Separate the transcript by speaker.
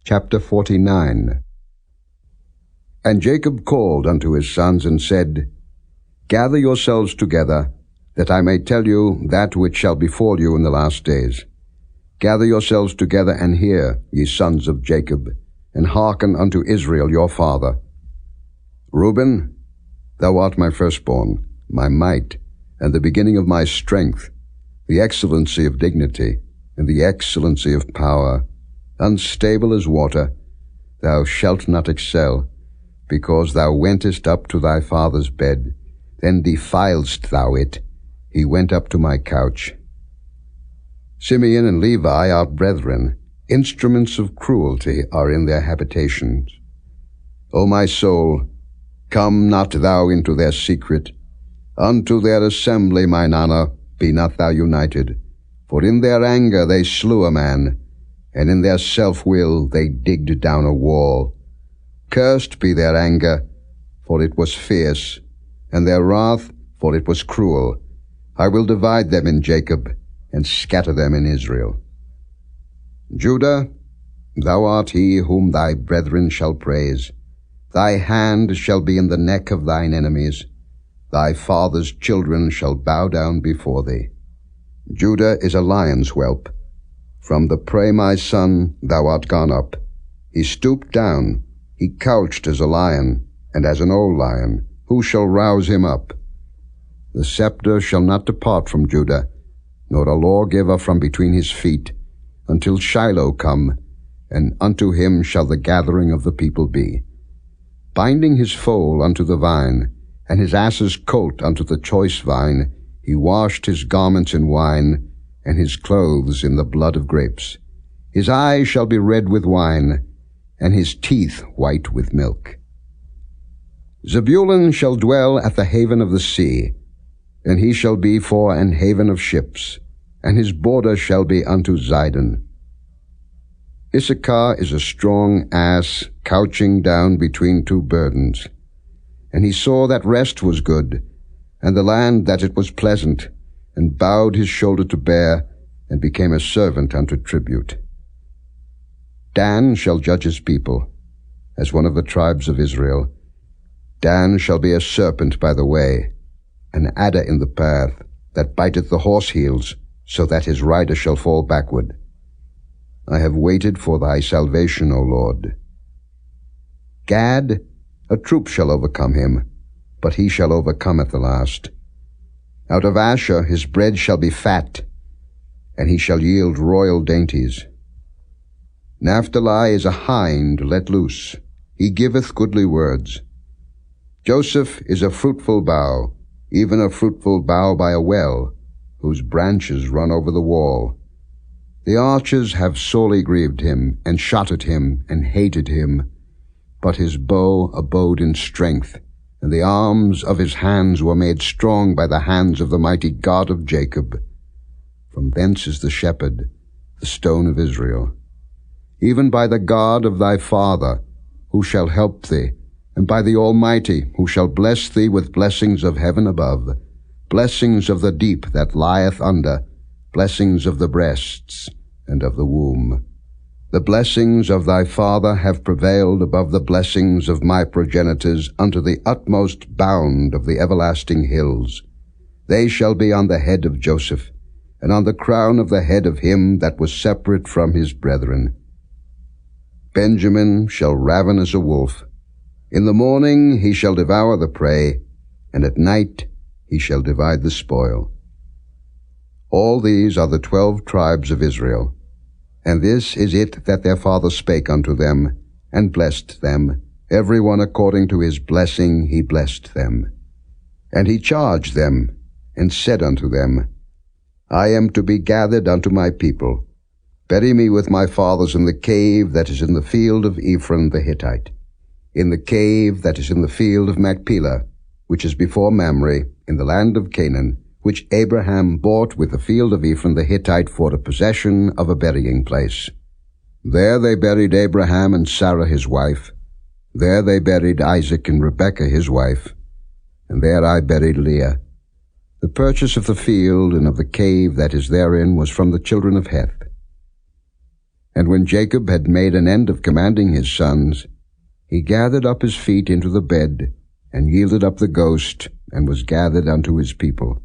Speaker 1: Chapter 49. And Jacob called unto his sons, and said, Gather yourselves together, that I may tell you that which shall befall you in the last days. Gather yourselves together, and hear, ye sons of Jacob, and hearken unto Israel your father. Reuben, thou art my firstborn, my might, and the beginning of my strength, the excellency of dignity, and the excellency of power. Unstable as water, thou shalt not excel, because thou wentest up to thy father's bed, then defiledst thou it. He went up to my couch. Simeon and Levi are brethren, instruments of cruelty are in their habitations. O my soul, come not thou into their secret. Unto their assembly, mine honor, be not thou united. For in their anger they slew a man, and in their self-will they digged down a wall. Cursed be their anger, for it was fierce, and their wrath, for it was cruel. I will divide them in Jacob, and scatter them in Israel. Judah, thou art he whom thy brethren shall praise. Thy hand shall be in the neck of thine enemies. Thy father's children shall bow down before thee. Judah is a lion's whelp. From the prey, my son, thou art gone up. He stooped down, he couched as a lion, and as an old lion. Who shall rouse him up? The scepter shall not depart from Judah, nor a lawgiver from between his feet, until Shiloh come, and unto him shall the gathering of the people be. Binding his foal unto the vine, and his ass's colt unto the choice vine, he washed his garments in wine, and his clothes in the blood of grapes. His eyes shall be red with wine, and his teeth white with milk. Zebulun shall dwell at the haven of the sea, and he shall be for an haven of ships, and his border shall be unto Zidon. Issachar is a strong ass, couching down between two burdens. And he saw that rest was good, and the land that it was pleasant, and bowed his shoulder to bear, and became a servant unto tribute. Dan shall judge his people, as one of the tribes of Israel. Dan shall be a serpent by the way, an adder in the path, that biteth the horse heels, so that his rider shall fall backward. I have waited for thy salvation, O Lord. Gad, a troop shall overcome him, but he shall overcome at the last. Out of Asher his bread shall be fat, and he shall yield royal dainties. Naphtali is a hind let loose, he giveth goodly words. Joseph is a fruitful bough, even a fruitful bough by a well, whose branches run over the wall. The archers have sorely grieved him, and shot at him, and hated him. But his bow abode in strength, and the arms of his hands were made strong by the hands of the mighty God of Jacob. From thence is the shepherd, the stone of Israel. Even by the God of thy father, who shall help thee, and by the Almighty, who shall bless thee with blessings of heaven above, blessings of the deep that lieth under, blessings of the breasts and of the womb. The blessings of thy father have prevailed above the blessings of my progenitors unto the utmost bound of the everlasting hills. They shall be on the head of Joseph, and on the crown of the head of him that was separate from his brethren. Benjamin shall raven as a wolf. In the morning he shall devour the prey, and at night he shall divide the spoil. All these are the 12 tribes of Israel. And this is it that their father spake unto them, and blessed them. Every one according to his blessing he blessed them. And he charged them, and said unto them, I am to be gathered unto my people. Bury me with my fathers in the cave that is in the field of Ephron the Hittite, in the cave that is in the field of Machpelah, which is before Mamre, in the land of Canaan, which Abraham bought with the field of Ephron the Hittite for the possession of a burying place. There they buried Abraham and Sarah his wife. There they buried Isaac and Rebekah his wife. And there I buried Leah. The purchase of the field and of the cave that is therein was from the children of Heth. And when Jacob had made an end of commanding his sons, he gathered up his feet into the bed, and yielded up the ghost, and was gathered unto his people.